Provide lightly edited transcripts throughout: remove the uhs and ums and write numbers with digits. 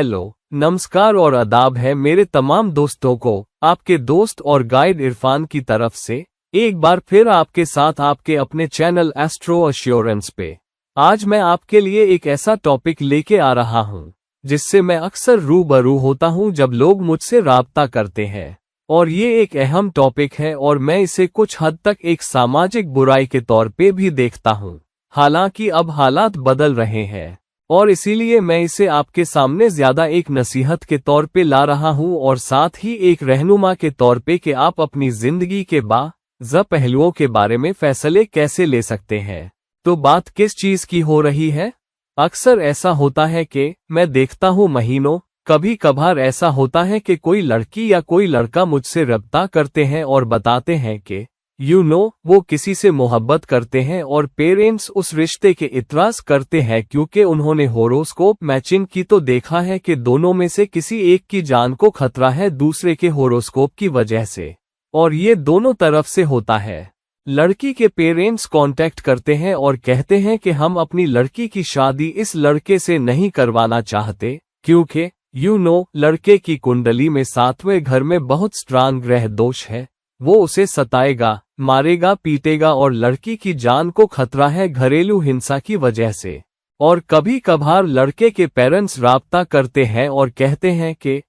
Hello, नमस्कार और आदाब है मेरे तमाम दोस्तों को। आपके दोस्त और गाइड इरफान की तरफ से एक बार फिर आपके साथ आपके अपने चैनल एस्ट्रो एश्योरेंस पे। आज मैं आपके लिए एक ऐसा टॉपिक लेके आ रहा हूँ जिससे मैं अक्सर रूबरू होता हूँ जब लोग मुझसे राब्ता करते हैं। और ये एक अहम टॉपिक है और मैं इसे कुछ हद तक एक सामाजिक बुराई के तौर पे भी देखता हूँ। हालांकि अब हालात बदल रहे हैं और इसीलिए मैं इसे आपके सामने ज्यादा एक नसीहत के तौर पे ला रहा हूँ और साथ ही एक रहनुमा के तौर पे कि आप अपनी जिंदगी के बाज़ पहलुओं के बारे में फैसले कैसे ले सकते हैं। तो बात किस चीज की हो रही है? अक्सर ऐसा होता है कि मैं देखता हूँ महीनों, कभी कभार ऐसा होता है कि कोई लड़की या कोई लड़का मुझसे रब्ता करते हैं और बताते हैं कि वो किसी से मोहब्बत करते हैं और पेरेंट्स उस रिश्ते के इतराज करते हैं क्योंकि उन्होंने होरोस्कोप मैचिंग की तो देखा है कि दोनों में से किसी एक की जान को खतरा है दूसरे के होरोस्कोप की वजह से। और ये दोनों तरफ से होता है। लड़की के पेरेंट्स कांटेक्ट करते हैं और कहते हैं कि हम अपनी लड़की की शादी इस लड़के से नहीं करवाना चाहते क्योंकि लड़के की कुंडली में 7वें घर में बहुत स्ट्रांग ग्रह दोष है। वो उसे सताएगा, मारेगा, पीटेगा और लड़की की जान को खतरा है घरेलू हिंसा की वजह से। और कभी कभार लड़के के पेरेंट्स राब्ता करते हैं और कहते हैं कि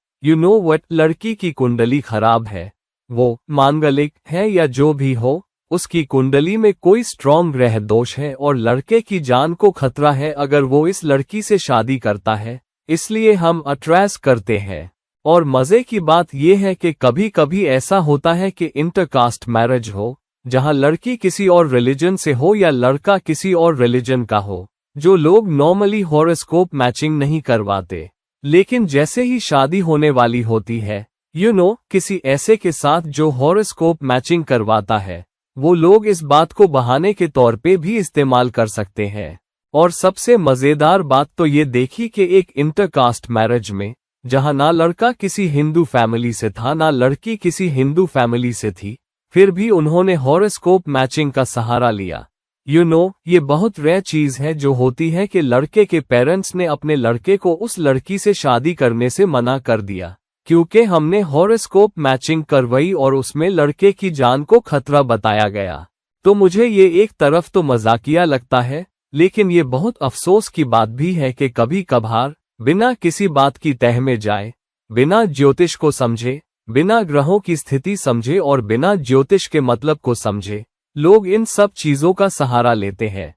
लड़की की कुंडली खराब है, वो मांगलिक है या जो भी हो, उसकी कुंडली में कोई स्ट्रॉन्ग ग्रह दोष है और लड़के की जान को खतरा है अगर वो इस लड़की से शादी करता है, इसलिए हम अट्रैस करते हैं। और मजे की बात यह है कि कभी कभी ऐसा होता है कि इंटरकास्ट मैरिज हो, जहां लड़की किसी और रिलीजन से हो या लड़का किसी और रिलीजन का हो, जो लोग नॉर्मली हॉरोस्कोप मैचिंग नहीं करवाते। लेकिन जैसे ही शादी होने वाली होती है, किसी ऐसे के साथ जो हॉरोस्कोप मैचिंग करवाता है, वो लोग इस बात को बहाने के तौर पे भी इस्तेमाल कर सकते हैं। और सबसे मजेदार बात तो ये देखी कि एक इंटरकास्ट मैरिज में, जहां ना लड़का किसी हिंदू फैमिली से था ना लड़की किसी हिंदू फैमिली से थी, फिर भी उन्होंने हॉरोस्कोप मैचिंग का सहारा लिया। ये बहुत रेयर चीज है जो होती है कि लड़के के पेरेंट्स ने अपने लड़के को उस लड़की से शादी करने से मना कर दिया क्योंकि हमने हॉरोस्कोप मैचिंग करवाई और उसमें लड़के की जान को खतरा बताया गया। तो मुझे ये एक तरफ तो मजाकिया लगता है, लेकिन ये बहुत अफसोस की बात भी है कि कभी कभार बिना किसी बात की तह में जाए, बिना ज्योतिष को समझे, बिना ग्रहों की स्थिति समझे और बिना ज्योतिष के मतलब को समझे, लोग इन सब चीजों का सहारा लेते हैं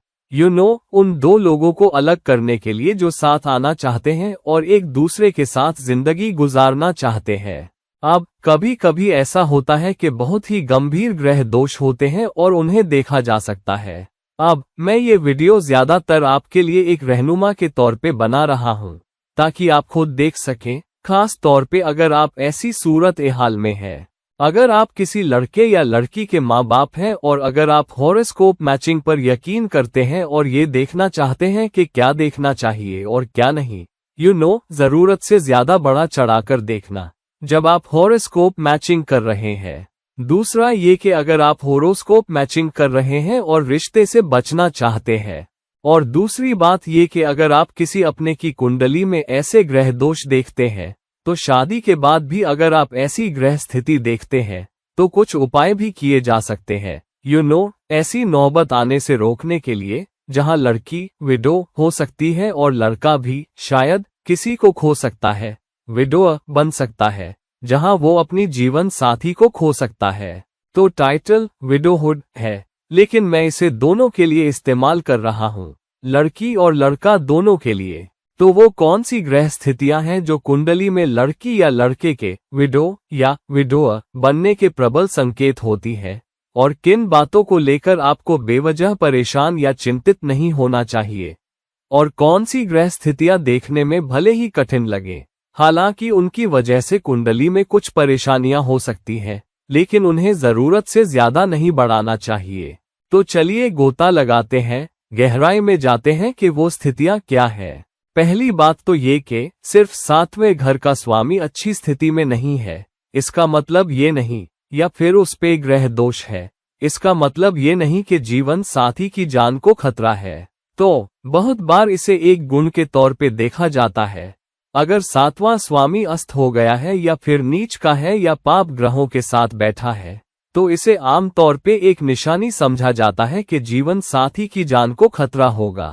उन दो लोगों को अलग करने के लिए जो साथ आना चाहते हैं और एक दूसरे के साथ जिंदगी गुजारना चाहते हैं। अब कभी कभी ऐसा होता है कि बहुत ही गंभीर ग्रह दोष होते हैं और उन्हें देखा जा सकता है। अब मैं ये वीडियो ज्यादातर आपके लिए एक रहनुमा के तौर पे बना रहा हूँ ताकि आप खुद देख सकें, खास तौर पे अगर आप ऐसी सूरत हाल में हैं, अगर आप किसी लड़के या लड़की के माँ बाप हैं और अगर आप हॉरोस्कोप मैचिंग पर यकीन करते हैं और ये देखना चाहते हैं कि क्या देखना चाहिए और क्या नहीं, जरूरत से ज्यादा बड़ा चढ़ाकर देखना जब आप हॉरोस्कोप मैचिंग कर रहे हैं। दूसरा ये कि अगर आप हॉरोस्कोप मैचिंग कर रहे हैं और रिश्ते से बचना चाहते हैं। और दूसरी बात ये कि अगर आप किसी अपने की कुंडली में ऐसे ग्रह दोष देखते हैं, तो शादी के बाद भी अगर आप ऐसी ग्रह स्थिति देखते हैं तो कुछ उपाय भी किए जा सकते हैं ऐसी नौबत आने से रोकने के लिए, जहां लड़की विडो हो सकती है और लड़का भी शायद किसी को खो सकता है, विडो बन सकता है, जहां वो अपनी जीवन साथी को खो सकता है। तो टाइटल विडोहुड है, लेकिन मैं इसे दोनों के लिए इस्तेमाल कर रहा हूं, लड़की और लड़का दोनों के लिए। तो वो कौन सी ग्रह स्थितियां हैं जो कुंडली में लड़की या लड़के के विडो या विडोअर बनने के प्रबल संकेत होती है और किन बातों को लेकर आपको बेवजह परेशान या चिंतित नहीं होना चाहिए, और कौन सी ग्रह स्थितियां देखने में भले ही कठिन लगे, हालांकि उनकी वजह से कुंडली में कुछ परेशानियां हो सकती हैं, लेकिन उन्हें जरूरत से ज्यादा नहीं बढ़ाना चाहिए। तो चलिए गोता लगाते हैं, गहराई में जाते हैं कि वो स्थितियां क्या है। पहली बात तो ये कि सिर्फ 7वें घर का स्वामी अच्छी स्थिति में नहीं है, इसका मतलब ये नहीं, या फिर उस पे ग्रह दोष है, इसका मतलब ये नहीं कि जीवन साथी की जान को खतरा है। तो बहुत बार इसे एक गुण के तौर पे देखा जाता है अगर सातवां स्वामी अस्त हो गया है या फिर नीच का है या पाप ग्रहों के साथ बैठा है, तो इसे आमतौर पे एक निशानी समझा जाता है कि जीवन साथी की जान को खतरा होगा।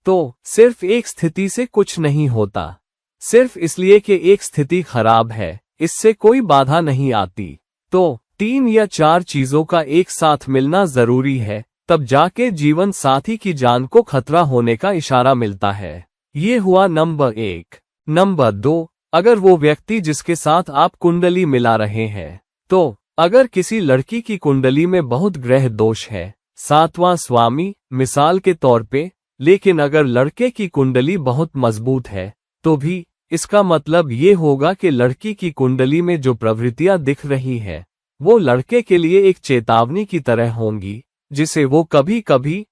तो सिर्फ एक स्थिति से कुछ नहीं होता। सिर्फ इसलिए कि एक स्थिति खराब है, इससे कोई बाधा नहीं आती। तो 3 या 4 चीजों का एक साथ मिलना जरूरी है, तब जाके जीवन साथी की जान को खतरा होने का इशारा मिलता है। ये हुआ नंबर 1। नंबर 2, अगर वो व्यक्ति जिसके साथ आप कुंडली मिला रहे हैं, तो अगर किसी लड़की की कुंडली में बहुत ग्रह दोष है, 7वां स्वामी मिसाल के तौर पे, लेकिन अगर लड़के की कुंडली बहुत मजबूत है, तो भी इसका मतलब ये होगा कि लड़की की कुंडली में जो प्रवृत्तियां दिख रही है, वो लड़के के लिए एक चेतावनी की तरह होंगी, जिसे वो कभी कभी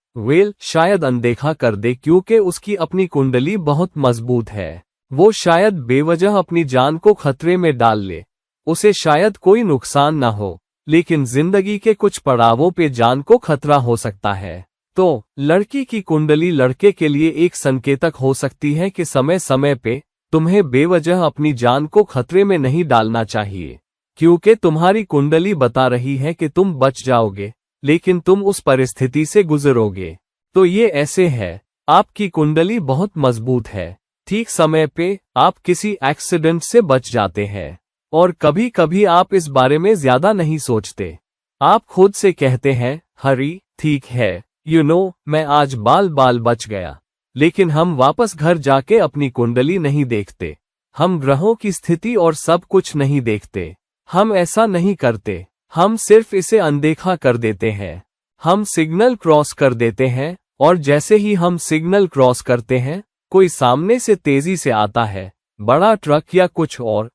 शायद अनदेखा कर दे, क्योंकि उसकी अपनी कुंडली बहुत मजबूत है। वो शायद बेवजह अपनी जान को खतरे में डाल ले, उसे शायद कोई नुकसान ना हो, लेकिन जिंदगी के कुछ पड़ावों पे जान को खतरा हो सकता है। तो लड़की की कुंडली लड़के के लिए एक संकेतक हो सकती है कि समय समय पे तुम्हें बेवजह अपनी जान को खतरे में नहीं डालना चाहिए, क्योंकि तुम्हारी कुंडली बता रही है कि तुम बच जाओगे, लेकिन तुम उस परिस्थिति से गुजरोगे। तो ये ऐसे है, आपकी कुंडली बहुत मजबूत है, ठीक समय पे आप किसी एक्सीडेंट से बच जाते हैं, और कभी कभी आप इस बारे में ज्यादा नहीं सोचते। आप खुद से कहते हैं, हरी ठीक है, मैं आज बाल बच गया। लेकिन हम वापस घर जाके अपनी कुंडली नहीं देखते, हम ग्रहों की स्थिति और सब कुछ नहीं देखते। हम ऐसा नहीं करते, हम सिर्फ इसे अनदेखा कर देते हैं। हम सिग्नल क्रॉस कर देते हैं, और जैसे ही हम सिग्नल क्रॉस करते हैं, कोई सामने से तेजी से आता है, बड़ा ट्रक या कुछ और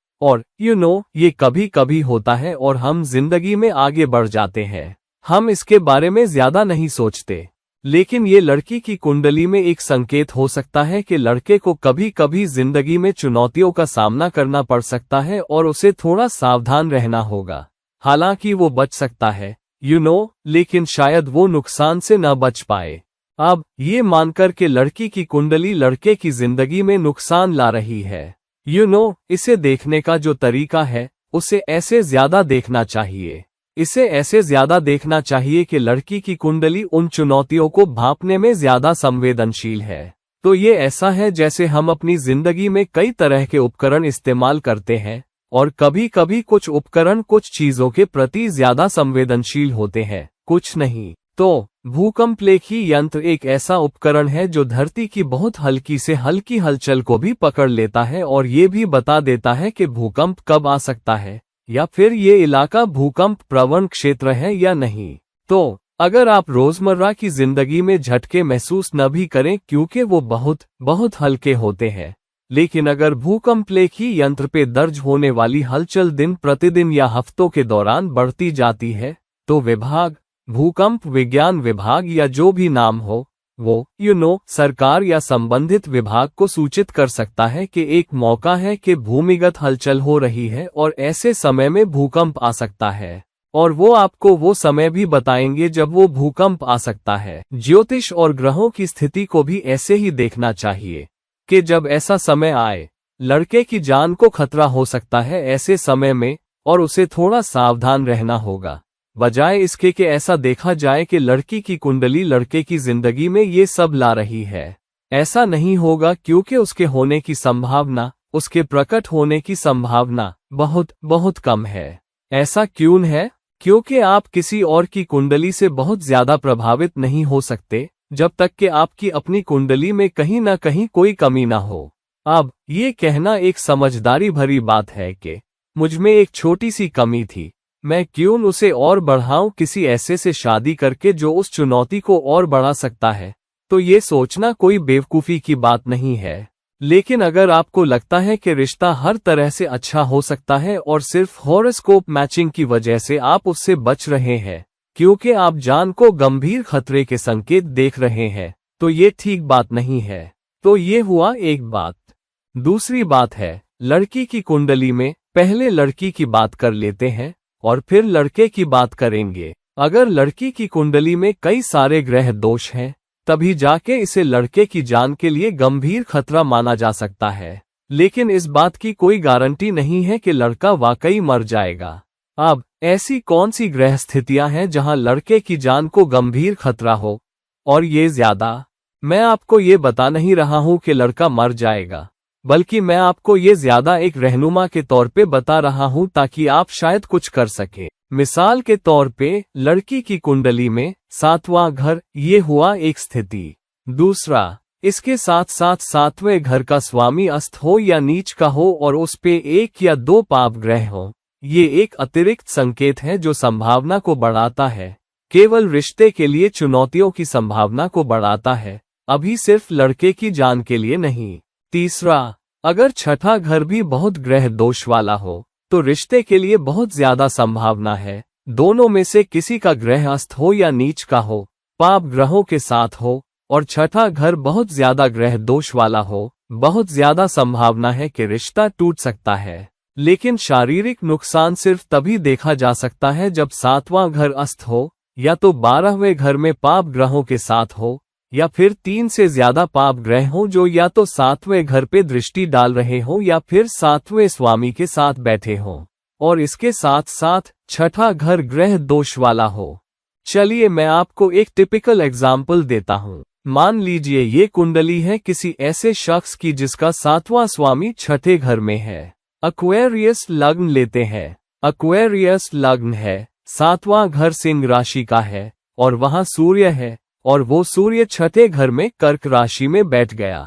ये कभी कभी होता है और हम जिंदगी में आगे बढ़ जाते हैं। हम इसके बारे में ज्यादा नहीं सोचते, लेकिन ये लड़की की कुंडली में एक संकेत हो सकता है कि लड़के को कभी कभी जिंदगी में चुनौतियों का सामना करना पड़ सकता है और उसे थोड़ा सावधान रहना होगा। हालांकि वो बच सकता है, लेकिन शायद वो नुकसान से न बच पाए। अब ये मानकर के लड़की की कुंडली लड़के की जिंदगी में नुकसान ला रही है, इसे देखने का जो तरीका है, उसे ऐसे ज्यादा देखना चाहिए। इसे ऐसे ज्यादा देखना चाहिए कि लड़की की कुंडली उन चुनौतियों को भांपने में ज्यादा संवेदनशील है। तो ये ऐसा है जैसे हम अपनी जिंदगी में कई तरह के उपकरण इस्तेमाल करते हैं, और कभी कभी कुछ उपकरण कुछ चीजों के प्रति ज्यादा संवेदनशील होते हैं, कुछ नहीं। तो भूकंपलेखी यंत्र एक ऐसा उपकरण है जो धरती की बहुत हल्की से हल्की हलचल को भी पकड़ लेता है और ये भी बता देता है कि भूकंप कब आ सकता है, या फिर ये इलाका भूकंप प्रवण क्षेत्र है या नहीं। तो अगर आप रोजमर्रा की जिंदगी में झटके महसूस न भी करें क्योंकि वो बहुत हल्के होते हैं, लेकिन अगर भूकंपलेखी यंत्र पे दर्ज होने वाली हलचल दिन प्रतिदिन या हफ्तों के दौरान बढ़ती जाती है, तो विभाग, भूकंप विज्ञान विभाग या जो भी नाम हो, वो सरकार या संबंधित विभाग को सूचित कर सकता है कि एक मौका है कि भूमिगत हलचल हो रही है और ऐसे समय में भूकंप आ सकता है, और वो आपको वो समय भी बताएंगे जब वो भूकंप आ सकता है। ज्योतिष और ग्रहों की स्थिति को भी ऐसे ही देखना चाहिए कि जब ऐसा समय आए, लड़के की जान को खतरा हो सकता है ऐसे समय में, और उसे थोड़ा सावधान रहना होगा, बजाय इसके कि ऐसा देखा जाए कि लड़की की कुंडली लड़के की जिंदगी में ये सब ला रही है। ऐसा नहीं होगा क्योंकि उसके होने की संभावना, उसके प्रकट होने की संभावना बहुत कम है। ऐसा क्यों है? क्योंकि आप किसी और की कुंडली से बहुत ज्यादा प्रभावित नहीं हो सकते जब तक कि आपकी अपनी कुंडली में कहीं ना कहीं कोई कमी ना हो। अब ये कहना एक समझदारी भरी बात है कि मुझमें एक छोटी सी कमी थी, मैं क्यों उसे और बढ़ाऊं किसी ऐसे से शादी करके जो उस चुनौती को और बढ़ा सकता है। तो ये सोचना कोई बेवकूफ़ी की बात नहीं है, लेकिन अगर आपको लगता है कि रिश्ता हर तरह से अच्छा हो सकता है और सिर्फ हॉरोस्कोप मैचिंग की वजह से आप उससे बच रहे हैं क्योंकि आप जान को गंभीर खतरे के संकेत देख रहे हैं, तो ये ठीक बात नहीं है। तो ये हुआ एक बात। दूसरी बात है, लड़की की कुंडली में पहले लड़की की बात कर लेते हैं और फिर लड़के की बात करेंगे। अगर लड़की की कुंडली में कई सारे ग्रह दोष हैं, तभी जाके इसे लड़के की जान के लिए गंभीर खतरा माना जा सकता है। लेकिन इस बात की कोई गारंटी नहीं है कि लड़का वाकई मर जाएगा। अब ऐसी कौन सी ग्रह स्थितियां हैं जहां लड़के की जान को गंभीर खतरा हो, और ये ज्यादा। मैं आपको ये बता नहीं रहा हूं कि लड़का मर जाएगा, बल्कि मैं आपको ये ज्यादा एक रहनुमा के तौर पे बता रहा हूं ताकि आप शायद कुछ कर सके। मिसाल के तौर पे लड़की की कुंडली में 7वां घर, ये हुआ एक स्थिति। दूसरा, इसके साथ साथ 7वें घर का स्वामी अस्त हो या नीच का हो और उस पे 1 या 2 पाप ग्रह हो, ये एक अतिरिक्त संकेत है जो संभावना को बढ़ाता है। केवल रिश्ते के लिए चुनौतियों की संभावना को बढ़ाता है, अभी सिर्फ लड़के की जान के लिए नहीं। तीसरा, अगर 6ठा घर भी बहुत ग्रह दोष वाला हो तो रिश्ते के लिए बहुत ज्यादा संभावना है। दोनों में से किसी का ग्रह अस्त हो या नीच का हो, पाप ग्रहों के साथ हो, और 6ठा घर बहुत ज्यादा ग्रह दोष वाला हो, बहुत ज्यादा संभावना है कि रिश्ता टूट सकता है। लेकिन शारीरिक नुकसान सिर्फ तभी देखा जा सकता है जब 7वां घर अस्त हो, या तो 12वें घर में पाप ग्रहों के साथ हो, या फिर 3 से ज्यादा पाप ग्रह हो जो या तो 7वें घर पे दृष्टि डाल रहे हो या फिर 7वें स्वामी के साथ बैठे हो, और इसके साथ साथ 6ठा घर ग्रह दोष वाला हो। चलिए मैं आपको एक टिपिकल एग्जाम्पल देता हूँ। मान लीजिए ये कुंडली है किसी ऐसे शख्स की जिसका 7वां स्वामी 6ठे घर में है। एक्वेरियस लग्न लेते हैं। एक्वेरियस लग्न है, 7वां घर सिंह राशि का है और वहां सूर्य है, और वो सूर्य 6ठे घर में कर्क राशि में बैठ गया।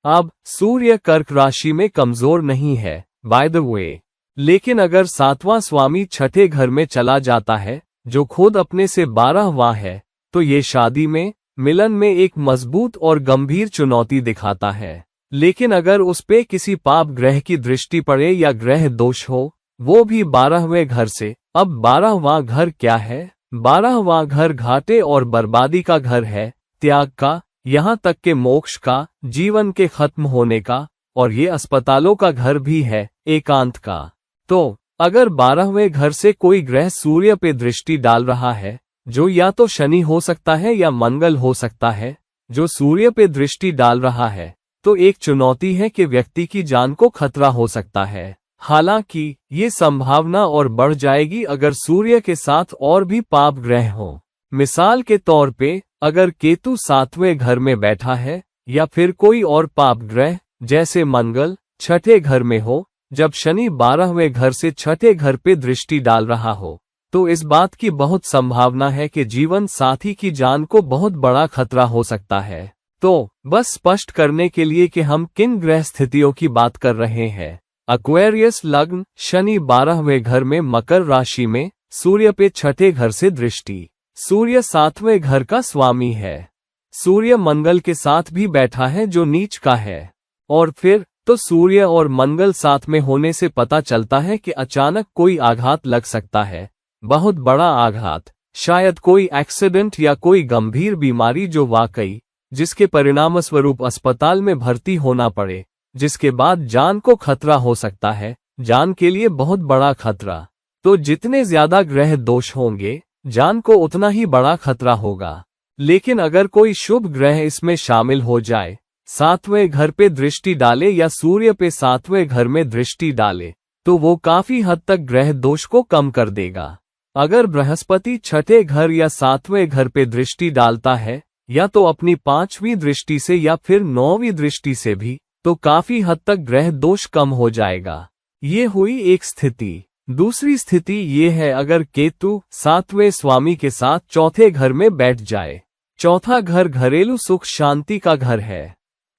अब सूर्य कर्क राशि में कमजोर नहीं है बाय द वे, लेकिन अगर 7वां स्वामी 6ठे घर में चला जाता है जो खुद अपने से 12वां है, तो ये शादी में, मिलन में एक मजबूत और गंभीर चुनौती दिखाता है। लेकिन अगर उस पे किसी पाप ग्रह की दृष्टि पड़े या ग्रह दोष हो, वो भी 12वें घर से। अब 12वां घर क्या है? 12वां घर घाटे और बर्बादी का घर है, त्याग का, यहाँ तक के मोक्ष का, जीवन के खत्म होने का, और ये अस्पतालों का घर भी है, एकांत का। तो अगर 12वें घर से कोई ग्रह सूर्य पे दृष्टि डाल रहा है, जो या तो शनि हो सकता है या मंगल हो सकता है, जो सूर्य पे दृष्टि डाल रहा है, तो एक चुनौती है कि व्यक्ति की जान को खतरा हो सकता है। हालांकि ये संभावना और बढ़ जाएगी अगर सूर्य के साथ और भी पाप ग्रह हो। मिसाल के तौर पे अगर केतु 7वें घर में बैठा है या फिर कोई और पाप ग्रह जैसे मंगल 6ठे घर में हो, जब शनि 12वें घर से 6ठे घर पे दृष्टि डाल रहा हो, तो इस बात की बहुत संभावना है कि जीवन साथी की जान को बहुत बड़ा खतरा हो सकता है। तो बस स्पष्ट करने के लिए कि हम किन ग्रह स्थितियों की बात कर रहे हैं। एक्वेरियस लग्न, शनि 12वें घर में मकर राशि में, सूर्य पे 6ठे घर से दृष्टि। सूर्य 7वें घर का स्वामी है। सूर्य मंगल के साथ भी बैठा है जो नीच का है। और फिर तो सूर्य और मंगल साथ में होने से पता चलता है कि अचानक कोई आघात लग सकता है, बहुत बड़ा आघात, शायद कोई एक्सीडेंट या कोई गंभीर बीमारी जो वाकई, जिसके परिणामस्वरूप अस्पताल में भर्ती होना पड़े, जिसके बाद जान को खतरा हो सकता है, जान के लिए बहुत बड़ा खतरा। तो जितने ज्यादा ग्रह दोष होंगे, जान को उतना ही बड़ा खतरा होगा। लेकिन अगर कोई शुभ ग्रह इसमें शामिल हो जाए, 7वें घर पे दृष्टि डाले या सूर्य पे 7वें घर में दृष्टि डाले, तो वो काफी हद तक ग्रह दोष को कम कर देगा। अगर बृहस्पति 6ठे घर या 7वें घर पे दृष्टि डालता है, या तो अपनी 5वीं दृष्टि से या फिर 9वीं दृष्टि से भी, तो काफी हद तक ग्रह दोष कम हो जाएगा। ये हुई एक स्थिति। दूसरी स्थिति ये है अगर केतु 7वें स्वामी के साथ 4थे घर में बैठ जाए। 4था घर घरेलू सुख शांति का घर है।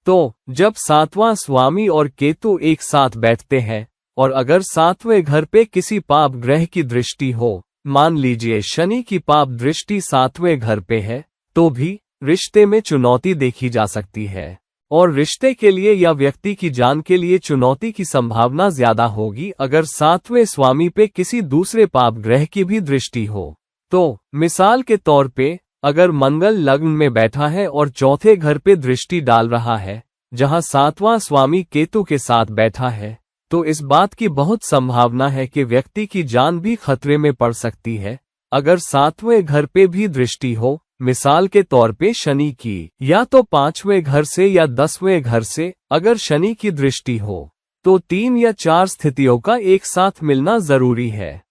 तो जब 7वां स्वामी और केतु एक साथ बैठते हैं, और अगर 7वें घर पे किसी पाप ग्रह की दृष्टि हो, मान लीजिए शनि की पाप दृष्टि 7वें घर पे है, तो भी रिश्ते में चुनौती देखी जा सकती है। और रिश्ते के लिए या व्यक्ति की जान के लिए चुनौती की संभावना ज्यादा होगी अगर 7वें स्वामी पे किसी दूसरे पाप ग्रह की भी दृष्टि हो। तो मिसाल के तौर पे अगर मंगल लग्न में बैठा है और 4थे घर पे दृष्टि डाल रहा है, जहां 7वां स्वामी केतु के साथ बैठा है, तो इस बात की बहुत संभावना है कि व्यक्ति की जान भी खतरे में पड़ सकती है। अगर 7वें घर पे भी दृष्टि हो, मिसाल के तौर पे शनि की, या तो 5वें घर से या 10वें घर से, अगर शनि की दृष्टि हो, तो 3 या 4 स्थितियों का एक साथ मिलना जरूरी है।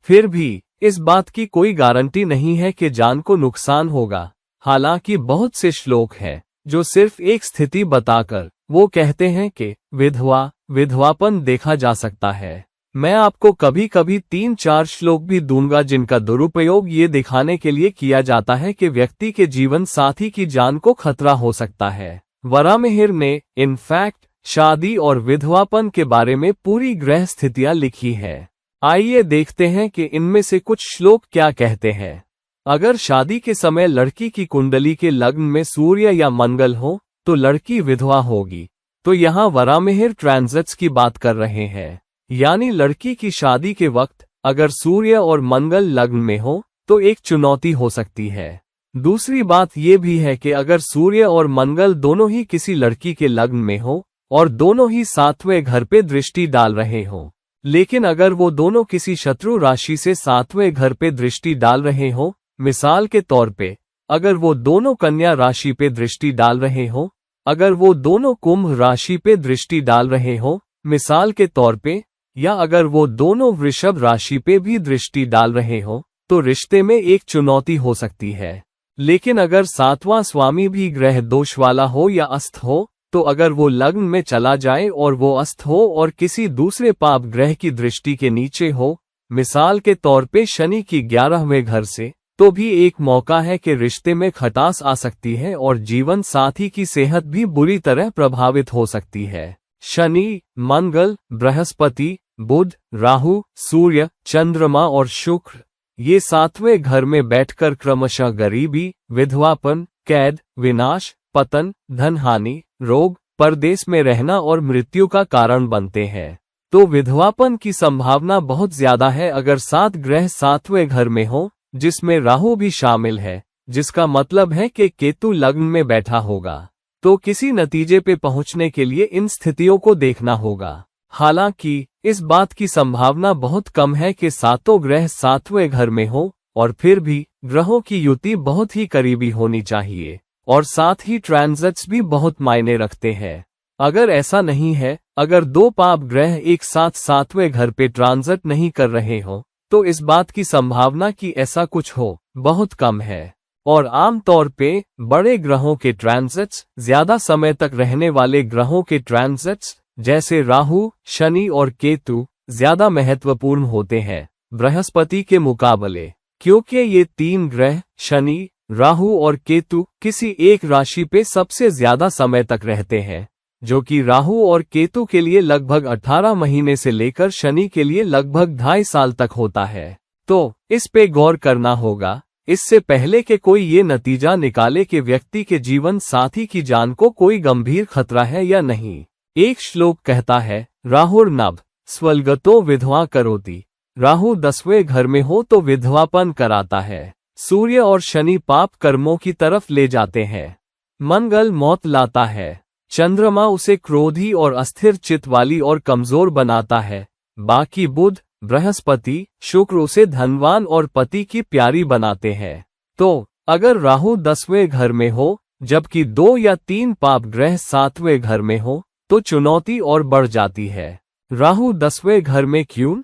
फिर भी इस बात की कोई गारंटी नहीं है कि जान को नुकसान होगा। हालांकि बहुत से श्लोक हैं जो सिर्फ एक स्थिति बताकर वो कहते हैं कि विधवापन देखा जा सकता है। मैं आपको कभी कभी 3-4 श्लोक भी दूंगा जिनका दुरुपयोग ये दिखाने के लिए किया जाता है कि व्यक्ति के जीवन साथी की जान को खतरा हो सकता है। वराहमिहिर ने इनफैक्ट शादी और विधवापन के बारे में पूरी ग्रह स्थितियां लिखी है। आइए देखते हैं कि इनमें से कुछ श्लोक क्या कहते हैं। अगर शादी के समय लड़की की कुंडली के लग्न में सूर्य या मंगल हो तो लड़की विधवा होगी। तो यहाँ वराहमिहिर ट्रांजिट्स की बात कर रहे हैं, यानी लड़की की शादी के वक्त अगर सूर्य और मंगल लग्न में हो तो एक चुनौती हो सकती है। दूसरी बात यह भी है कि अगर सूर्य और मंगल दोनों ही किसी लड़की के लग्न में हो और दोनों ही 7वें घर पे दृष्टि डाल रहे हो, लेकिन अगर वो दोनों किसी शत्रु राशि से 7वें घर पे दृष्टि डाल रहे हो, मिसाल के तौर पे अगर वो दोनों कन्या राशि पे दृष्टि डाल रहे हो, अगर वो दोनों कुंभ राशि पे दृष्टि डाल रहे हो मिसाल के तौर पे, या अगर वो दोनों वृषभ राशि पे भी दृष्टि डाल रहे हो, तो रिश्ते में एक चुनौती हो सकती है। लेकिन अगर 7वां स्वामी भी ग्रह दोष वाला हो या अस्त हो, तो अगर वो लग्न में चला जाए और वो अस्त हो और किसी दूसरे पाप ग्रह की दृष्टि के नीचे हो, मिसाल के तौर पे शनि की 11वें घर से, तो भी एक मौका है कि रिश्ते में खटास आ सकती है और जीवन साथी की सेहत भी बुरी तरह प्रभावित हो सकती है। शनि, मंगल, बृहस्पति, बुध, राहु, सूर्य, चंद्रमा और शुक्र ये 7वें घर में बैठकर क्रमशः गरीबी, विधवापन, कैद, विनाश, पतन, धनहानि, रोग, परदेश में रहना और मृत्यु का कारण बनते हैं। तो विधवापन की संभावना बहुत ज्यादा है अगर 7 ग्रह 7वें घर में हो, जिसमें राहु भी शामिल है, जिसका मतलब है कि केतु लग्न में बैठा होगा। तो किसी नतीजे पे पहुंचने के लिए इन स्थितियों को देखना होगा। हालांकि इस बात की संभावना बहुत कम है कि 7 ग्रह 7वें घर में हो, और फिर भी ग्रहों की युति बहुत ही करीबी होनी चाहिए और साथ ही ट्रांजिट्स भी बहुत मायने रखते हैं। अगर ऐसा नहीं है, अगर 2 पाप ग्रह एक साथ 7वें घर पे ट्रांजिट नहीं कर रहे हो, तो इस बात की संभावना कि ऐसा कुछ हो बहुत कम है। और आमतौर पे बड़े ग्रहों के ट्रांजिट्स, ज्यादा समय तक रहने वाले ग्रहों के ट्रांजिट्स जैसे राहु, शनि और केतु ज्यादा महत्वपूर्ण होते हैं बृहस्पति के मुकाबले, क्योंकि ये 3 ग्रह शनि, राहु और केतु किसी एक राशि पे सबसे ज्यादा समय तक रहते हैं, जो कि राहु और केतु के लिए लगभग 18 महीने से लेकर शनि के लिए लगभग 2.5 साल तक होता है। तो इस पे गौर करना होगा इससे पहले कि कोई ये नतीजा निकाले कि व्यक्ति के जीवन साथी की जान को कोई गंभीर खतरा है या नहीं। एक श्लोक कहता है, राहुर्नभ स्वल्गतो विधवा करोति। राहु 10वें घर में हो तो विधवापन कराता है। सूर्य और शनि पाप कर्मों की तरफ ले जाते हैं। मंगल मौत लाता है। चंद्रमा उसे क्रोधी और अस्थिर चित्त वाली और कमजोर बनाता है। बाकी बुध, बृहस्पति, शुक्र उसे धनवान और पति की प्यारी बनाते हैं। तो अगर राहु 10वें घर में हो जबकि 2 या 3 पाप ग्रह 7वें घर में हो, तो चुनौती और बढ़ जाती है। राहु 10वें घर में क्यों?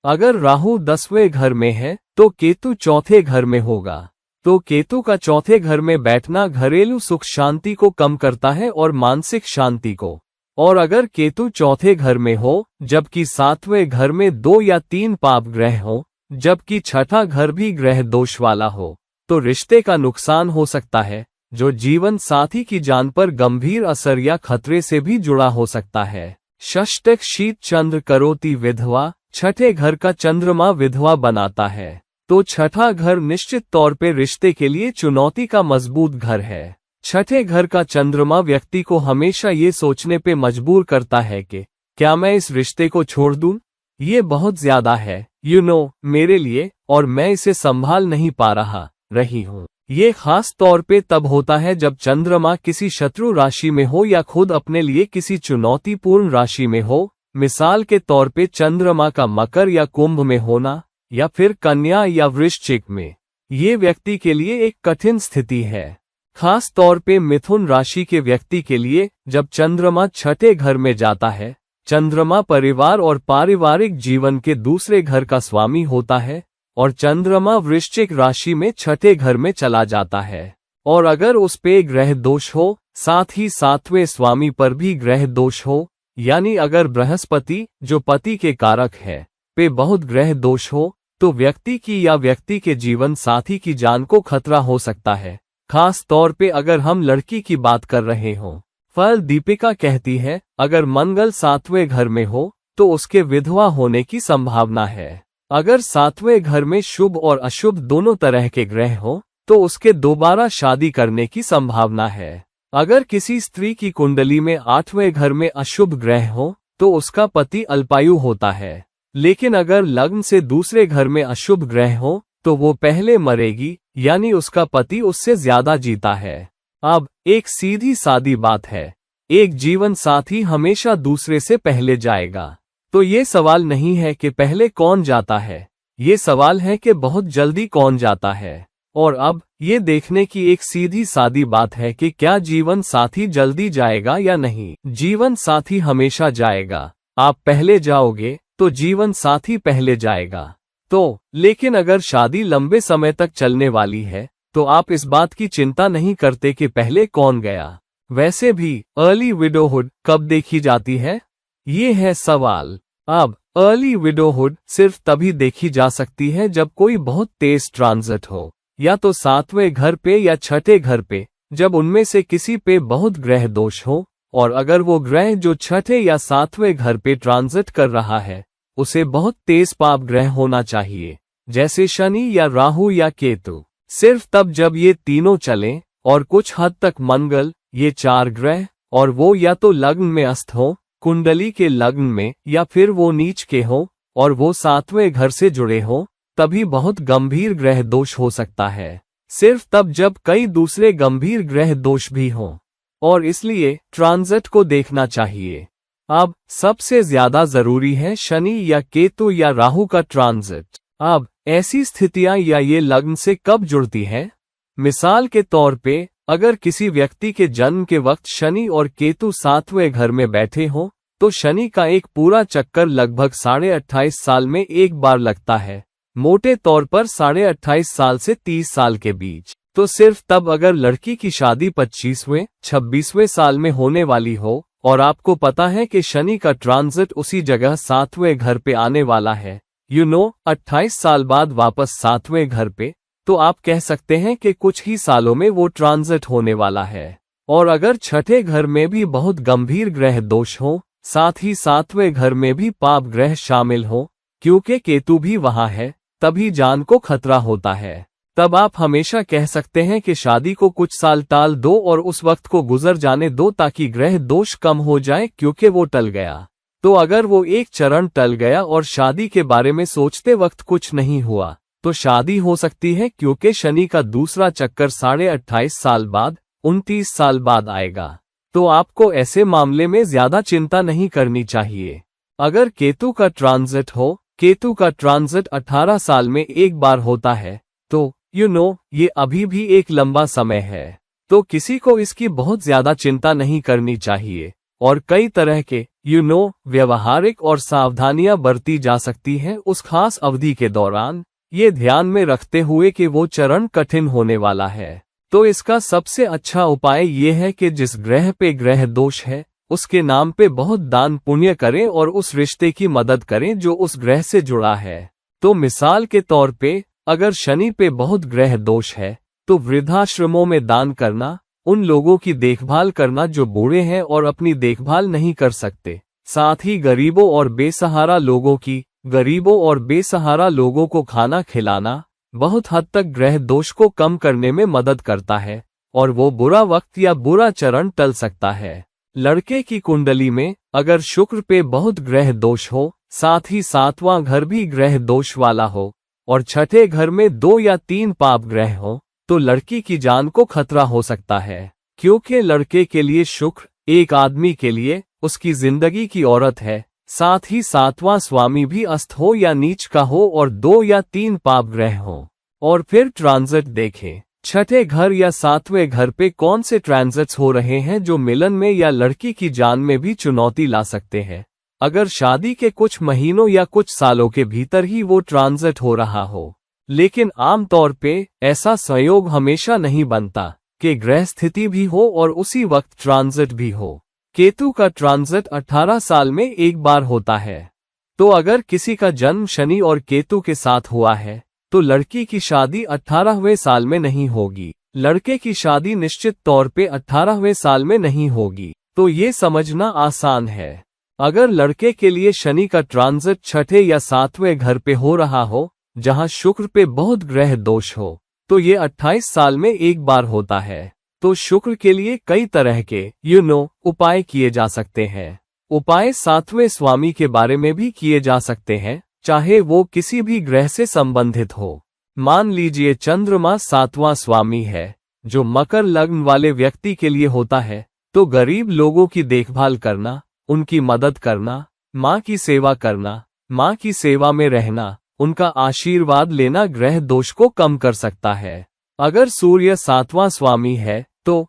अगर राहु 10वें घर में है तो केतु 4थे घर में होगा। तो केतु का 4थे घर में बैठना घरेलू सुख शांति को कम करता है और मानसिक शांति को। और अगर केतु 4थे घर में हो जबकि 7वें घर में 2 या 3 पाप ग्रह हो, जबकि 6ठा घर भी ग्रह दोष वाला हो, तो रिश्ते का नुकसान हो सकता है, जो जीवन साथी की जान पर गंभीर असर या खतरे से भी जुड़ा हो सकता है। षष्टक शीत चंद्र करोति विधवा, 6ठे घर का चंद्रमा विधवा बनाता है। तो 6ठा घर निश्चित तौर पे रिश्ते के लिए चुनौती का मजबूत घर है। 6ठे घर का चंद्रमा व्यक्ति को हमेशा ये सोचने पे मजबूर करता है कि क्या मैं इस रिश्ते को छोड़ दूं? ये बहुत ज्यादा है, मेरे लिए, और मैं इसे संभाल नहीं पा रही हूँ। ये खास तौर पे तब होता है जब चंद्रमा किसी शत्रु राशि में हो या खुद अपने लिए किसी चुनौतीपूर्ण राशि में हो। मिसाल के तौर पे चंद्रमा का मकर या कुंभ में होना, या फिर कन्या या वृश्चिक में। ये व्यक्ति के लिए एक कठिन स्थिति है। खास तौर पे मिथुन राशि के व्यक्ति के लिए जब चंद्रमा 6ठे घर में जाता है चंद्रमा परिवार और पारिवारिक जीवन के दूसरे घर का स्वामी होता है और चंद्रमा वृश्चिक राशि में छठे घर में चला जाता है। और अगर उस पे ग्रह दोष हो, साथ ही सातवें स्वामी पर भी ग्रह दोष हो, यानी अगर बृहस्पति जो पति के कारक है पे बहुत ग्रह दोष हो, तो व्यक्ति की या व्यक्ति के जीवन साथी की जान को खतरा हो सकता है। खास तौर पे अगर हम लड़की की बात कर रहे हों। फल दीपिका कहती है, अगर मंगल सातवें घर में हो तो उसके विधवा होने की संभावना है। अगर सातवें घर में शुभ और अशुभ दोनों तरह के ग्रह हो तो उसके दोबारा शादी करने की संभावना है। अगर किसी स्त्री की कुंडली में आठवें घर में अशुभ ग्रह हो तो उसका पति अल्पायु होता है। लेकिन अगर लग्न से दूसरे घर में अशुभ ग्रह हो तो वो पहले मरेगी, यानी उसका पति उससे ज्यादा जीता है। अब एक सीधी सादी बात है, एक जीवन साथी हमेशा दूसरे से पहले जाएगा। तो ये सवाल नहीं है कि पहले कौन जाता है, ये सवाल है कि बहुत जल्दी कौन जाता है। और अब ये देखने की एक सीधी सादी बात है कि क्या जीवन साथी जल्दी जाएगा या नहीं। जीवन साथी हमेशा जाएगा। आप पहले जाओगे तो जीवन साथी पहले जाएगा। तो लेकिन अगर शादी लंबे समय तक चलने वाली है तो आप इस बात की चिंता नहीं करते कि पहले कौन गया। वैसे भी अर्ली विडोहुड कब देखी जाती है, ये है सवाल। अब अर्ली विडोहुड सिर्फ तभी देखी जा सकती है जब कोई बहुत तेज ट्रांजिट हो, या तो सातवें घर पे या छठे घर पे, जब उनमें से किसी पे बहुत ग्रह दोष हो। और अगर वो ग्रह जो छठे या सातवें घर पे ट्रांजिट कर रहा है उसे बहुत तेज पाप ग्रह होना चाहिए, जैसे शनि या राहु या केतु। सिर्फ तब जब ये तीनों चलें, और कुछ हद तक मंगल, ये चार ग्रह, और वो या तो लग्न में अस्त हो, कुंडली के लग्न में, या फिर वो नीच के हो और वो सातवें घर से जुड़े हो, तभी बहुत गंभीर ग्रह दोष हो सकता है। सिर्फ तब जब कई दूसरे गंभीर ग्रह दोष भी हों, और इसलिए ट्रांजिट को देखना चाहिए। अब सबसे ज्यादा जरूरी है शनि या केतु या राहु का ट्रांजिट। अब ऐसी स्थितियां या ये लग्न से कब जुड़ती है? मिसाल के तौर पे अगर किसी व्यक्ति के जन्म के वक्त शनि और केतु सातवें घर में बैठे हों तो शनि का एक पूरा चक्कर लगभग 28.5 साल में एक बार लगता है, मोटे तौर पर 28.5 साल से 30 साल के बीच। तो सिर्फ तब अगर लड़की की शादी 25वें 26वें साल में होने वाली हो और आपको पता है कि शनि का ट्रांजिट उसी जगह सातवें घर पे आने वाला है, 28 साल बाद वापस सातवें घर पे, तो आप कह सकते हैं कि कुछ ही सालों में वो ट्रांजिट होने वाला है। और अगर छठे घर में भी बहुत गंभीर ग्रह दोष हो, साथ ही सातवें घर में भी पाप ग्रह शामिल हो, क्योंकि केतु भी वहां है, तभी जान को खतरा होता है। तब आप हमेशा कह सकते हैं कि शादी को कुछ साल टाल दो और उस वक्त को गुजर जाने दो ताकि ग्रह दोष कम हो जाए, क्योंकि वो टल गया। तो अगर वो एक चरण टल गया और शादी के बारे में सोचते वक्त कुछ नहीं हुआ तो शादी हो सकती है, क्योंकि शनि का दूसरा चक्कर 28.5 साल बाद 29 साल बाद आएगा। तो आपको ऐसे मामले में ज्यादा चिंता नहीं करनी चाहिए। अगर केतु का ट्रांजिट हो, केतु का ट्रांजिट 18 साल में एक बार होता है, तो ये अभी भी एक लंबा समय है। तो किसी को इसकी बहुत ज्यादा चिंता नहीं करनी चाहिए और कई तरह के व्यवहारिक और सावधानियां बरती जा सकती हैं उस खास अवधि के दौरान, ये ध्यान में रखते हुए कि वो चरण कठिन होने वाला है। तो इसका सबसे अच्छा उपाय ये है कि जिस ग्रह पे ग्रह दोष है उसके नाम पे बहुत दान पुण्य करें और उस रिश्ते की मदद करें जो उस ग्रह से जुड़ा है। तो मिसाल के तौर पे अगर शनि पे बहुत ग्रह दोष है तो वृद्धाश्रमों में दान करना, उन लोगों की देखभाल करना जो बूढ़े हैं और अपनी देखभाल नहीं कर सकते, साथ ही गरीबों और बेसहारा लोगों को खाना खिलाना बहुत हद तक ग्रह दोष को कम करने में मदद करता है और वो बुरा वक्त या बुरा चरण टल सकता है। लड़के की कुंडली में अगर शुक्र पे बहुत ग्रह दोष हो, साथ ही सातवां घर भी ग्रह दोष वाला हो और छठे घर में 2 या 3 पाप ग्रह हो, तो लड़की की जान को खतरा हो सकता है, क्योंकि लड़के के लिए शुक्र एक आदमी के लिए उसकी जिंदगी की औरत है, साथ ही सातवां स्वामी भी अस्त हो या नीच का हो और 2 या 3 पाप ग्रह हो। और फिर ट्रांजिट देखें, छठे घर या सातवें घर पे कौन से ट्रांजिट्स हो रहे हैं जो मिलन में या लड़की की जान में भी चुनौती ला सकते हैं। अगर शादी के कुछ महीनों या कुछ सालों के भीतर ही वो ट्रांजिट हो रहा हो। लेकिन आमतौर पे ऐसा संयोग हमेशा नहीं बनता कि ग्रह स्थिति भी हो और उसी वक्त ट्रांजिट भी हो। केतु का ट्रांजिट 18 साल में एक बार होता है। तो अगर किसी का जन्म शनि और केतु के साथ हुआ है तो लड़की की शादी 18वें साल में नहीं होगी, लड़के की शादी निश्चित तौर पे 18वें साल में नहीं होगी। तो ये समझना आसान है। अगर लड़के के लिए शनि का ट्रांजिट छठे या सातवें घर पे हो रहा हो, जहां शुक्र पे बहुत ग्रह दोष हो, तो ये 28 साल में एक बार होता है। तो शुक्र के लिए कई तरह के उपाय किए जा सकते हैं। उपाय सातवें स्वामी के बारे में भी किए जा सकते हैं, चाहे वो किसी भी ग्रह से संबंधित हो। मान लीजिए चंद्रमा सातवां स्वामी है, जो मकर लग्न वाले व्यक्ति के लिए होता है, तो गरीब लोगों की देखभाल करना, उनकी मदद करना, माँ की सेवा करना, माँ की सेवा में रहना, उनका आशीर्वाद लेना ग्रह दोष को कम कर सकता है। अगर सूर्य सातवां स्वामी है तो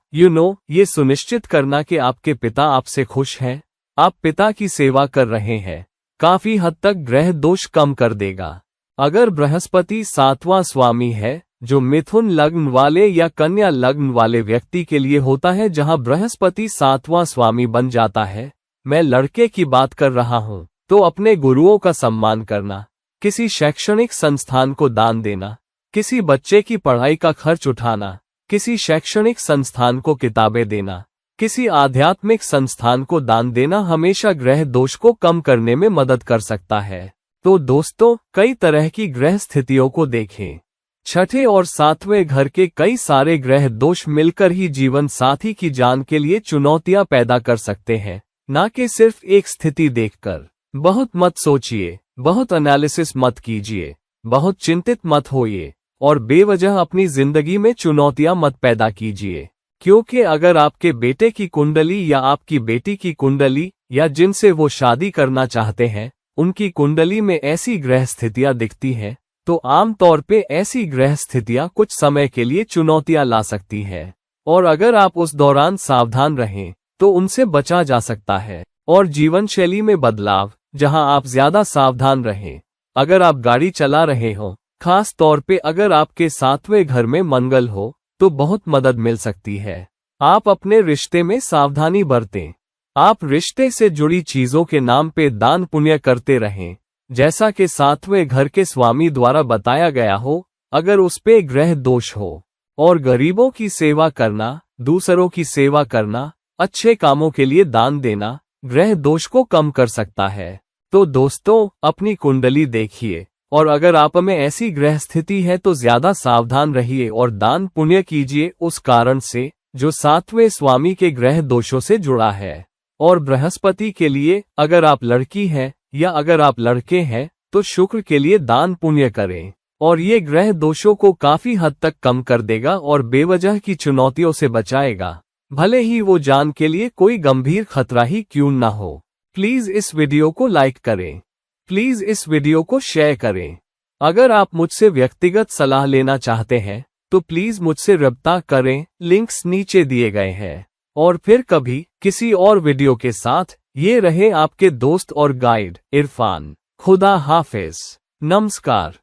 ये सुनिश्चित करना कि आपके पिता आपसे खुश हैं, आप पिता की सेवा कर रहे हैं, काफी हद तक ग्रह दोष कम कर देगा। अगर बृहस्पति सातवां स्वामी है, जो मिथुन लग्न वाले या कन्या लग्न वाले व्यक्ति के लिए होता है, जहां बृहस्पति सातवां स्वामी बन जाता है, मैं लड़के की बात कर रहा हूं, तो अपने गुरुओं का सम्मान करना, किसी शैक्षणिक संस्थान को दान देना, किसी बच्चे की पढ़ाई का खर्च उठाना, किसी शैक्षणिक संस्थान को किताबें देना, किसी आध्यात्मिक संस्थान को दान देना हमेशा ग्रह दोष को कम करने में मदद कर सकता है। तो दोस्तों, कई तरह की ग्रह स्थितियों को देखें। छठे और सातवें घर के कई सारे ग्रह दोष मिलकर ही जीवन साथी की जान के लिए चुनौतियां पैदा कर सकते हैं, ना कि सिर्फ एक स्थिति देखकर। बहुत मत सोचिए, बहुत एनालिसिस मत कीजिए, बहुत चिंतित मत होइए और बेवजह अपनी जिंदगी में चुनौतियां मत पैदा कीजिए। क्योंकि अगर आपके बेटे की कुंडली या आपकी बेटी की कुंडली या जिनसे वो शादी करना चाहते हैं, उनकी कुंडली में ऐसी ग्रह स्थितियां दिखती हैं, तो आमतौर पे ऐसी ग्रह स्थितियां कुछ समय के लिए चुनौतियां ला सकती हैं। और अगर आप उस दौरान सावधान रहें तो उनसे बचा जा सकता है। और जीवन शैली में बदलाव, जहां आप ज्यादा सावधान रहें। अगर आप गाड़ी चला रहे हो, खास तौर पे अगर आपके सातवें घर में मंगल हो, तो बहुत मदद मिल सकती है। आप अपने रिश्ते में सावधानी बरतें। आप रिश्ते से जुड़ी चीजों के नाम पे दान पुण्य करते रहें, जैसा कि सातवें घर के स्वामी द्वारा बताया गया हो। अगर उस पे ग्रह दोष हो, और गरीबों की सेवा करना, दूसरों की सेवा करना, अच्छे कामों के लिए दान देना ग्रह दोष को कम कर सकता है। तो दोस्तों, अपनी कुंडली देखिए और अगर आप में ऐसी ग्रह स्थिति है तो ज्यादा सावधान रहिए और दान पुण्य कीजिए उस कारण से जो सातवें स्वामी के ग्रह दोषों से जुड़ा है। और बृहस्पति के लिए, अगर आप लड़की हैं या अगर आप लड़के हैं, तो शुक्र के लिए दान पुण्य करें और ये ग्रह दोषों को काफी हद तक कम कर देगा और बेवजह की चुनौतियों से बचाएगा, भले ही वो जान के लिए कोई गंभीर खतरा ही क्यों ना हो। प्लीज इस वीडियो को लाइक करें, प्लीज इस वीडियो को शेयर करें। अगर आप मुझसे व्यक्तिगत सलाह लेना चाहते हैं तो प्लीज मुझसे रब्ता करें, लिंक्स नीचे दिए गए हैं। और फिर कभी किसी और वीडियो के साथ ये रहे आपके दोस्त और गाइड इरफान। खुदा हाफिज, नमस्कार।